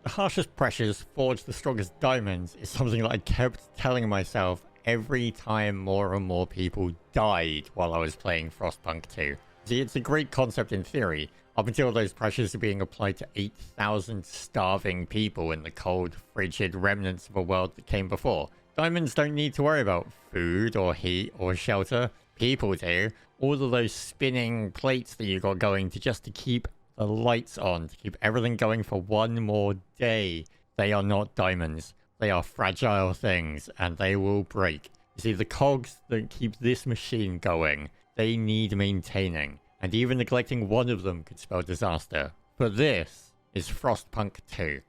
The harshest pressures forge the strongest diamonds is something that I kept telling myself every time more and more people died while I was playing Frostpunk 2. See, it's a great concept in theory, up until those pressures are being applied to 8,000 starving people in the cold, frigid remnants of a world that came before. Diamonds don't need to worry about food or heat or shelter. People do. All of those spinning plates that you got going to keep the lights on, to keep everything going for one more day. They are not diamonds. They are fragile things, and they will break. You see, the cogs that keep this machine going, they need maintaining. And even neglecting one of them could spell disaster. But this is Frostpunk 2.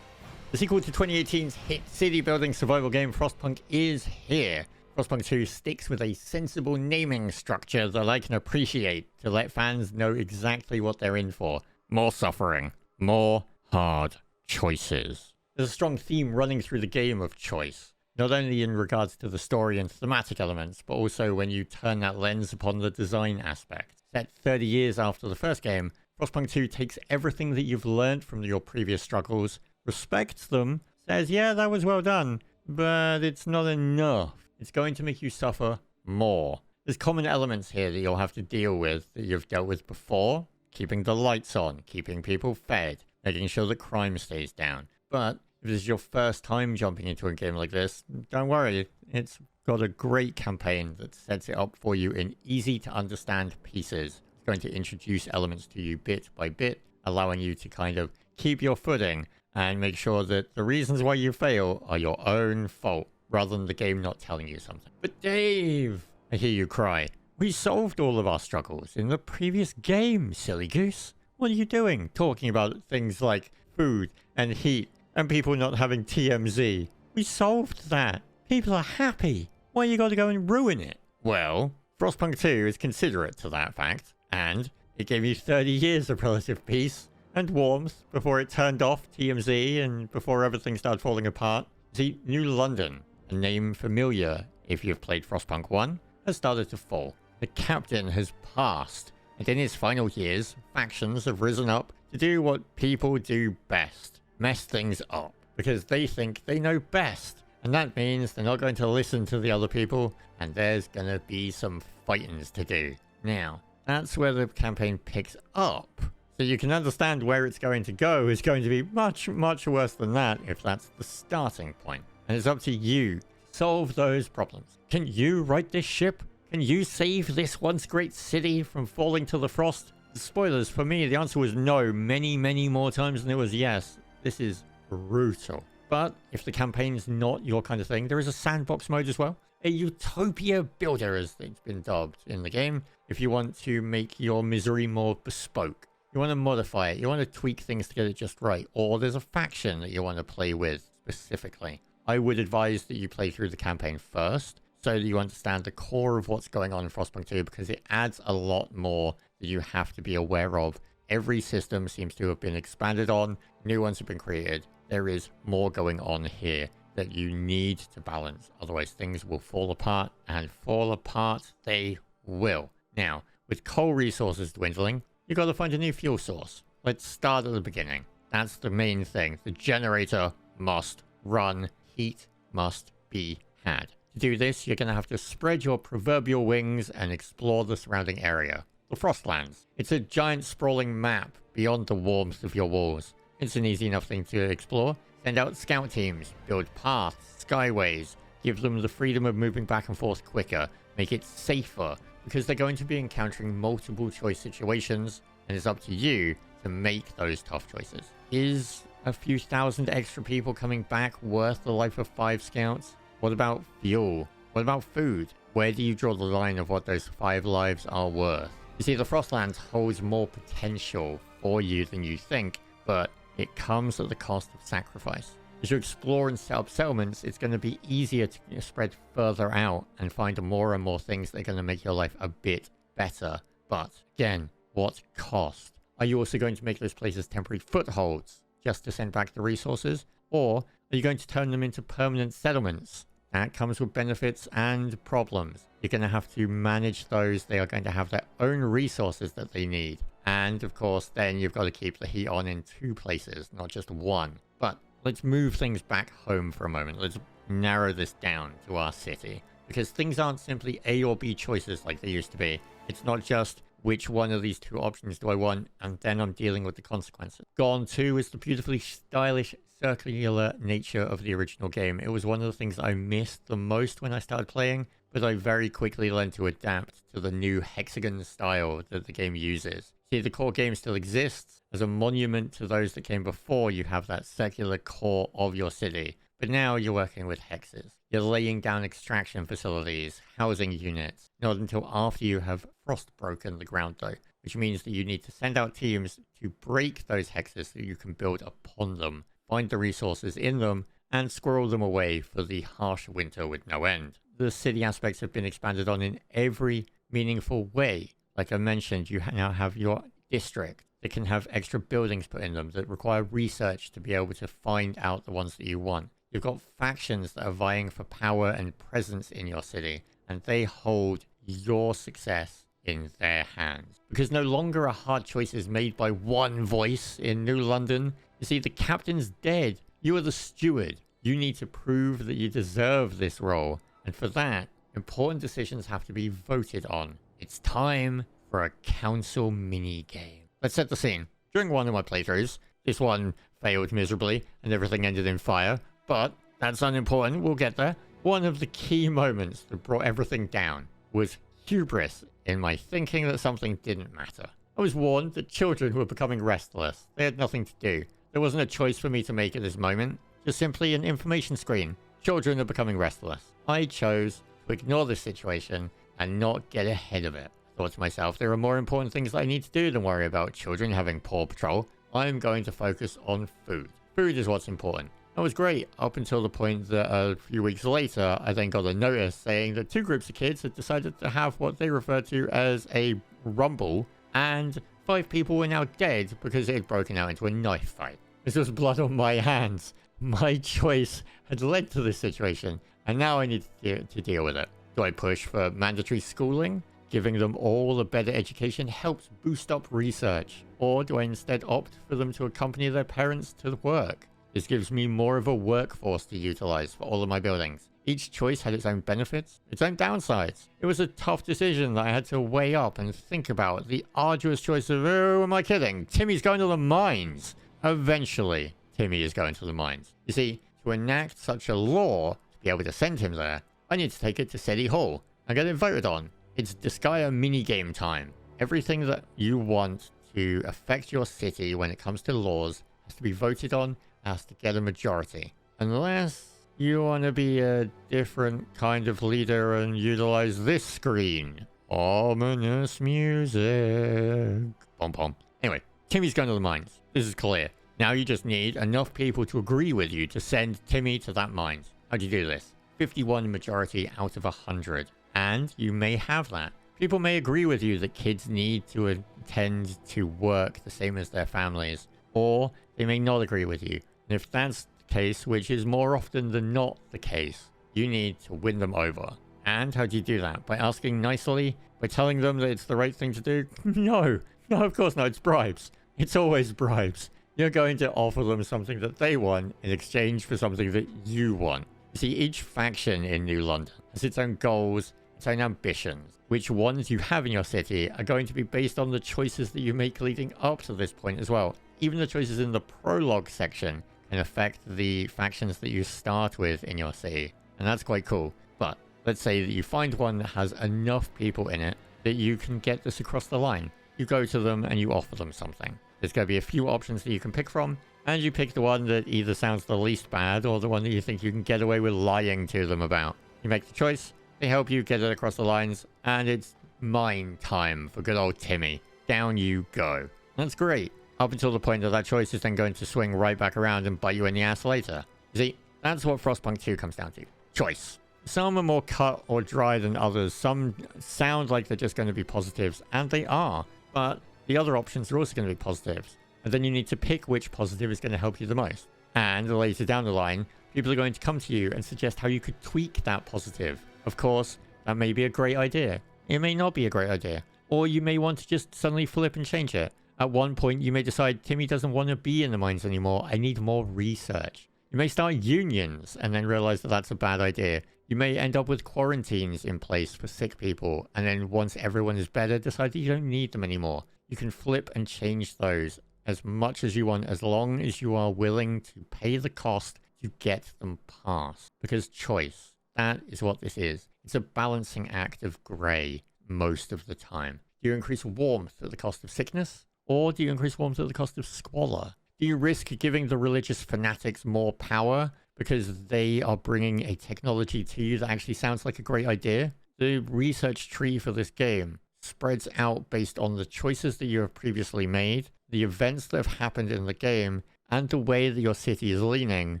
The sequel to 2018's hit city-building survival game Frostpunk is here. Frostpunk 2 sticks with a sensible naming structure that I can appreciate to let fans know exactly what they're in for. More suffering. More hard choices. There's a strong theme running through the game of choice. Not only in regards to the story and thematic elements, but also when you turn that lens upon the design aspect. Set 30 years after the first game, Frostpunk 2 takes everything that you've learned from your previous struggles, respects them, says, yeah, that was well done, but it's not enough. It's going to make you suffer more. There's common elements here that you'll have to deal with that you've dealt with before. Keeping the lights on, keeping people fed, making sure that crime stays down. But if this is your first time jumping into a game like this, don't worry. It's got a great campaign that sets it up for you in easy to understand pieces. It's going to introduce elements to you bit by bit, allowing you to kind of keep your footing and make sure that the reasons why you fail are your own fault, rather than the game not telling you something. But Dave, I hear you cry. We solved all of our struggles in the previous game, silly goose. What are you doing? Talking about things like food and heat and people not having TMZ. We solved that. People are happy. Why you gotta go and ruin it? Well, Frostpunk 2 is considerate to that fact, and it gave you 30 years of relative peace and warmth before it turned off TMZ and before everything started falling apart. See, New London, a name familiar if you've played Frostpunk 1, has started to fall. The captain has passed, and in his final years, factions have risen up to do what people do best. Mess things up, because they think they know best. And that means they're not going to listen to the other people, and there's gonna be some fightings to do. Now, that's where the campaign picks up. So you can understand where it's going to go is going to be much, much worse than that if that's the starting point. And it's up to you to solve those problems. Can you right this ship? Can you save this once great city from falling to the frost? Spoilers, for me, the answer was no many, many more times than it was yes. This is brutal. But if the campaign's not your kind of thing, there is a sandbox mode as well. A utopia builder, as it's been dubbed in the game, if you want to make your misery more bespoke. You want to modify it, you want to tweak things to get it just right, or there's a faction that you want to play with specifically. I would advise that you play through the campaign first, so that you understand the core of what's going on in Frostpunk 2, because it adds a lot more that you have to be aware of. Every system seems to have been expanded on, new ones have been created. There is more going on here that you need to balance, otherwise things will fall apart, and fall apart they will. Now, with coal resources dwindling, you got to find a new fuel source. Let's start at the beginning. That's the main thing. The generator must run. Heat must be had. To do this, you're going to have to spread your proverbial wings and explore the surrounding area. The Frostlands. It's a giant sprawling map beyond the warmth of your walls. It's an easy enough thing to explore. Send out scout teams, build paths, skyways, give them the freedom of moving back and forth quicker, make it safer because they're going to be encountering multiple choice situations, and it's up to you to make those tough choices. Is a few thousand extra people coming back worth the life of 5 scouts? What about fuel? What about food? Where do you draw the line of what those 5 lives are worth? You see, the Frostlands holds more potential for you than you think, but it comes at the cost of sacrifice. As you explore and set up settlements, it's going to be easier to spread further out and find more and more things that are going to make your life a bit better. But again, what cost? Are you also going to make those places temporary footholds just to send back the resources? Or are you going to turn them into permanent settlements? That comes with benefits and problems. You're going to have to manage those. They are going to have their own resources that they need. And of course, then you've got to keep the heat on in 2 places, not just 1. But let's move things back home for a moment. Let's narrow this down to our city. Because things aren't simply A or B choices like they used to be. It's not just which one of these 2 options do I want, and then I'm dealing with the consequences. Gone too is the beautifully stylish circular nature of the original game. It was one of the things I missed the most when I started playing, but I very quickly learned to adapt to the new hexagon style that the game uses. See, the core game still exists. As a monument to those that came before, you have that circular core of your city. But now you're working with hexes. You're laying down extraction facilities, housing units, not until after you have frostbroken the ground though, which means that you need to send out teams to break those hexes so you can build upon them, find the resources in them, and squirrel them away for the harsh winter with no end. The city aspects have been expanded on in every meaningful way. Like I mentioned, you now have your district that can have extra buildings put in them that require research to be able to find out the ones that you want. You've got factions that are vying for power and presence in your city, and they hold your success in their hands. Because no longer are hard choices made by one voice in New London. You see, the captain's dead. You are the steward. You need to prove that you deserve this role. And for that, important decisions have to be voted on. It's time for a council mini-game. Let's set the scene. During one of my playthroughs, this one failed miserably and everything ended in fire. But that's unimportant, we'll get there. One of the key moments that brought everything down was hubris in my thinking that something didn't matter. I was warned that children were becoming restless. They had nothing to do. There wasn't a choice for me to make at this moment, just simply an information screen. Children are becoming restless. I chose to ignore this situation and not get ahead of it. I thought to myself, there are more important things that I need to do than worry about children having Paw Patrol. I'm going to focus on food. Food is what's important. That was great, up until the point that a few weeks later, I then got a notice saying that 2 groups of kids had decided to have what they referred to as a rumble, and 5 people were now dead because it had broken out into a knife fight. This was blood on my hands. My choice had led to this situation, and now I need to deal with it. Do I push for mandatory schooling? Giving them all a better education helps boost up research. Or do I instead opt for them to accompany their parents to work? This gives me more of a workforce to utilize for all of my buildings. Each choice had its own benefits, its own downsides. It was a tough decision that I had to weigh up and think about. The arduous choice of, oh, am I kidding? Timmy's going to the mines. Eventually, Timmy is going to the mines. You see, to enact such a law, to be able to send him there, I need to take it to City Hall and get it voted on. It's Disgaea minigame time. Everything that you want to affect your city when it comes to laws has to be voted on, has to get a majority. Unless you want to be a different kind of leader and utilize this screen. Ominous music. Pom pom. Anyway, Timmy's going to the mines. This is clear. Now you just need enough people to agree with you to send Timmy to that mines. How do you do this? 51 majority out of 100. And you may have that. People may agree with you that kids need to attend to work the same as their families. Or they may not agree with you. And if that's the case, which is more often than not the case, you need to win them over. And how do you do that? By asking nicely? By telling them that it's the right thing to do? No, of course not. It's bribes. It's always bribes. You're going to offer them something that they want in exchange for something that you want. You see, each faction in New London has its own goals, its own ambitions. Which ones you have in your city are going to be based on the choices that you make leading up to this point as well. Even the choices in the prologue section can affect the factions that you start with in your city. And that's quite cool. But let's say that you find one that has enough people in it that you can get this across the line. You go to them and you offer them something. There's going to be a few options that you can pick from, and you pick the one that either sounds the least bad or the one that you think you can get away with lying to them about. You make the choice, they help you get it across the lines, and it's mine time for good old Timmy. Down you go. That's great. Up until the point that that choice is then going to swing right back around and bite you in the ass later. You see, that's what Frostpunk 2 comes down to. Choice. Some are more cut or dry than others. Some sound like they're just going to be positives, and they are. But the other options are also going to be positives. And then you need to pick which positive is going to help you the most. And later down the line, people are going to come to you and suggest how you could tweak that positive. Of course, that may be a great idea. It may not be a great idea. Or you may want to just suddenly flip and change it. At one point, you may decide, Timmy doesn't want to be in the mines anymore. I need more research. You may start unions and then realize that that's a bad idea. You may end up with quarantines in place for sick people. And then once everyone is better, decide that you don't need them anymore. You can flip and change those as much as you want, as long as you are willing to pay the cost to get them passed. Because choice, that is what this is. It's a balancing act of grey most of the time. Do you increase warmth at the cost of sickness? Or do you increase warmth at the cost of squalor? Do you risk giving the religious fanatics more power because they are bringing a technology to you that actually sounds like a great idea? The research tree for this game spreads out based on the choices that you have previously made, the events that have happened in the game, and the way that your city is leaning,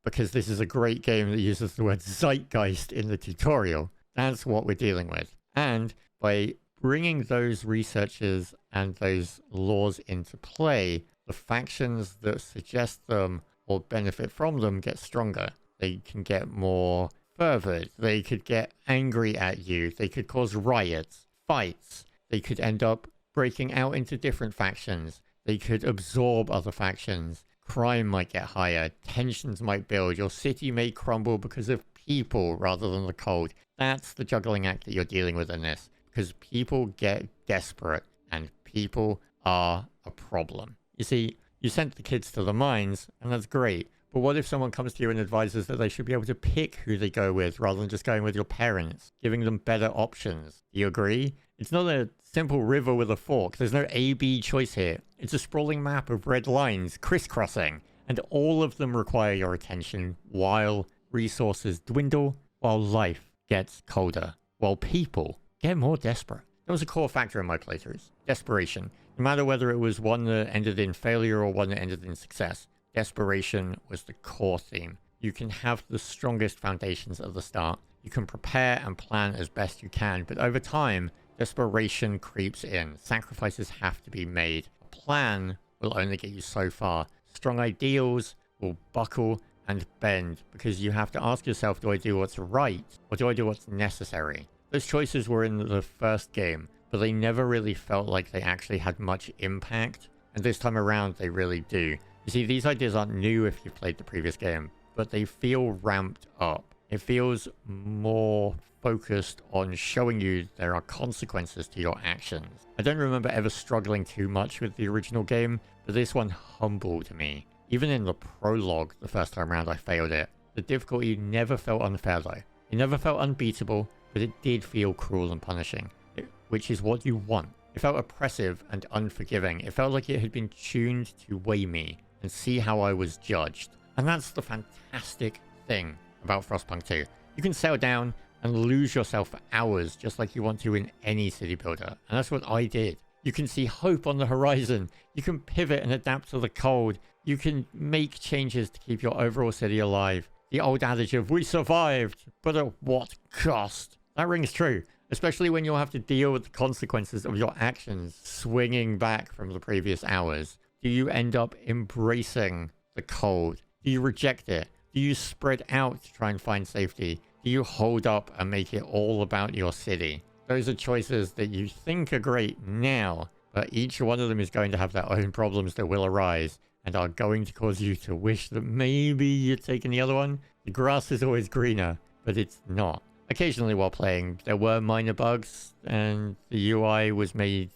because this is a great game that uses the word zeitgeist in the tutorial. That's what we're dealing with. And by bringing those researchers and those laws into play, the factions that suggest them or benefit from them get stronger. They can get more fervid. They could get angry at you. They could cause riots, fights. They could end up breaking out into different factions. They could absorb other factions. Crime might get higher. Tensions might build. Your city may crumble because of people rather than the cold. That's the juggling act that you're dealing with in this. Because people get desperate, and people are a problem. You see, you sent the kids to the mines, and that's great. But what if someone comes to you and advises that they should be able to pick who they go with rather than just going with your parents, giving them better options? Do you agree? It's not a simple river with a fork. There's no A-B choice here. It's a sprawling map of red lines crisscrossing, and all of them require your attention while resources dwindle, while life gets colder, while people get more desperate. That was a core factor in my playthroughs. Desperation. No matter whether it was one that ended in failure or one that ended in success, desperation was the core theme. You can have the strongest foundations at the start. You can prepare and plan as best you can, but over time, desperation creeps in. Sacrifices have to be made. A plan will only get you so far. Strong ideals will buckle and bend because you have to ask yourself, do I do what's right or do I do what's necessary? Those choices were in the first game, but they never really felt like they actually had much impact. And this time around, they really do. You see, these ideas aren't new if you've played the previous game, but they feel ramped up. It feels more focused on showing you there are consequences to your actions. I don't remember ever struggling too much with the original game, but this one humbled me. Even in the prologue, the first time around, I failed it. The difficulty never felt unfair though. It never felt unbeatable, but it did feel cruel and punishing, which is what you want. It felt oppressive and unforgiving. It felt like it had been tuned to weigh me and see how I was judged. And that's the fantastic thing about Frostpunk 2. You can settle down and lose yourself for hours just like you want to in any city builder. And that's what I did. You can see hope on the horizon. You can pivot and adapt to the cold. You can make changes to keep your overall city alive. The old adage of, we survived, but at what cost? That rings true, especially when you'll have to deal with the consequences of your actions swinging back from the previous hours. Do you end up embracing the cold? Do you reject it? Do you spread out to try and find safety? Do you hold up and make it all about your city? Those are choices that you think are great now, but each one of them is going to have their own problems that will arise and are going to cause you to wish that maybe you'd taken the other one. The grass is always greener, but it's not. Occasionally while playing, there were minor bugs, and the UI was making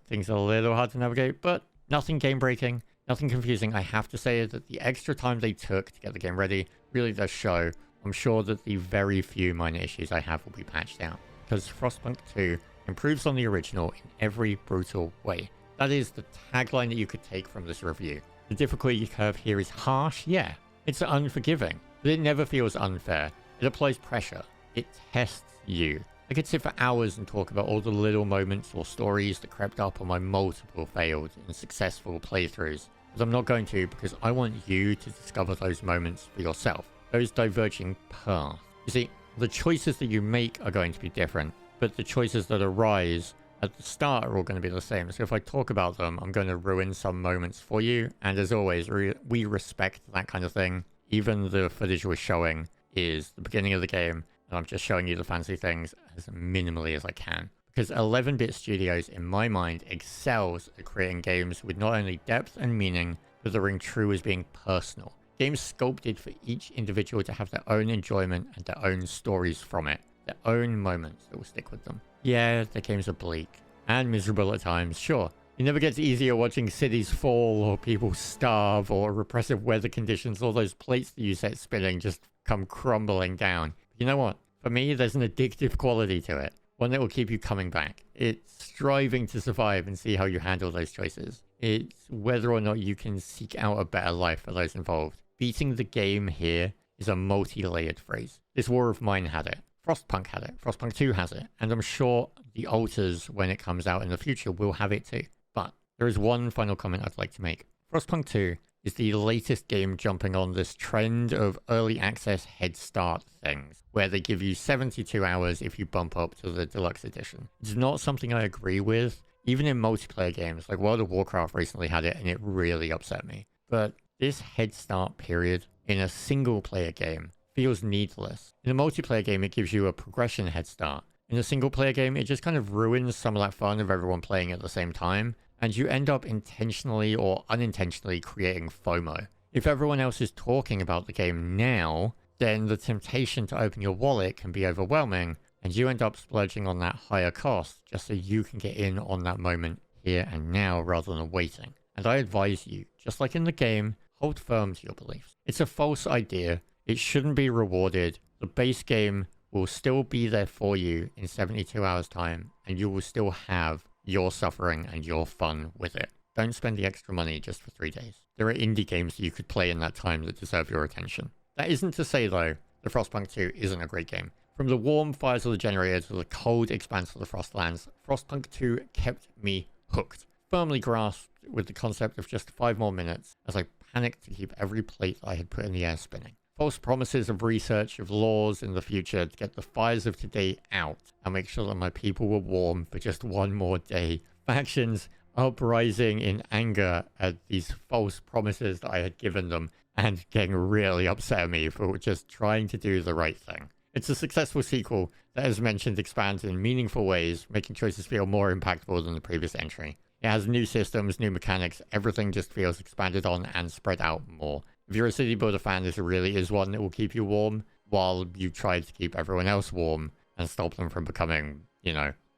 things a little hard to navigate, but nothing game-breaking, nothing confusing. I have to say that the extra time they took to get the game ready really does show. I'm sure that the very few minor issues I have will be patched out, because Frostpunk 2 improves on the original in every brutal way. That is the tagline that you could take from this review. The difficulty curve here is harsh, yeah. It's unforgiving, but it never feels unfair. It applies pressure. It tests you. I could sit for hours and talk about all the little moments or stories that crept up on my multiple failed and successful playthroughs, but I'm not going to, because I want you to discover those moments for yourself, those diverging paths. You see, the choices that you make are going to be different, but the choices that arise at the start are all going to be the same. So if I talk about them, I'm going to ruin some moments for you, and as always, we respect that kind of thing. Even the footage we're showing is the beginning of the game, and I'm just showing you the fancy things as minimally as I can. Because 11-bit Studios, in my mind, excels at creating games with not only depth and meaning, but that ring true as being personal. Games sculpted for each individual to have their own enjoyment and their own stories from it. Their own moments that will stick with them. Yeah, the games are bleak and miserable at times, sure. It never gets easier watching cities fall or people starve or repressive weather conditions or those plates that you set spinning just come crumbling down. You know what? For me, there's an addictive quality to it. One that will keep you coming back. It's striving to survive and see how you handle those choices. It's whether or not you can seek out a better life for those involved. Beating the game here is a multi-layered phrase. This War of Mine had it. Frostpunk had it. Frostpunk 2 has it. And I'm sure the Alters, when it comes out in the future, will have it too. But there is one final comment I'd like to make. Frostpunk 2 is the latest game jumping on this trend of early access head start things, where they give you 72 hours if you bump up to the deluxe edition. It's not something I agree with, even in multiplayer games, like World of Warcraft recently had it and it really upset me. But this head start period in a single player game feels needless. In a multiplayer game, it gives you a progression head start. In a single player game, it just kind of ruins some of that fun of everyone playing at the same time, and you end up intentionally or unintentionally creating FOMO. If everyone else is talking about the game now, then the temptation to open your wallet can be overwhelming, and you end up splurging on that higher cost just so you can get in on that moment here and now rather than waiting. And I advise you, just like in the game, hold firm to your beliefs. It's a false idea. It shouldn't be rewarded. The base game will still be there for you in 72 hours time, and you will still have your suffering and your fun with it. Don't spend the extra money just for 3 days. There are indie games that you could play in that time that deserve your attention. That isn't to say, though, that Frostpunk 2 isn't a great game. From the warm fires of the generator to the cold expanse of the Frostlands, Frostpunk 2 kept me hooked. Firmly grasped with the concept of just 5 more minutes as I panicked to keep every plate I had put in the air spinning. False promises of research of laws in the future to get the fires of today out and make sure that my people were warm for just one more day. Factions uprising in anger at these false promises that I had given them and getting really upset at me for just trying to do the right thing. It's a successful sequel that, as mentioned, expands in meaningful ways, making choices feel more impactful than the previous entry. It has new systems, new mechanics, everything just feels expanded on and spread out more. If you're a city builder fan, this really is one that will keep you warm while you try to keep everyone else warm and stop them from becoming,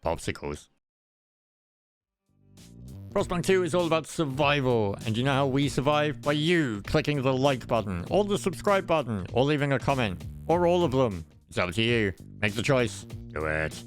popsicles. Frostpunk 2 is all about survival, and you know how we survive? By you clicking the like button, or the subscribe button, or leaving a comment, or all of them. It's up to you. Make the choice. Do it.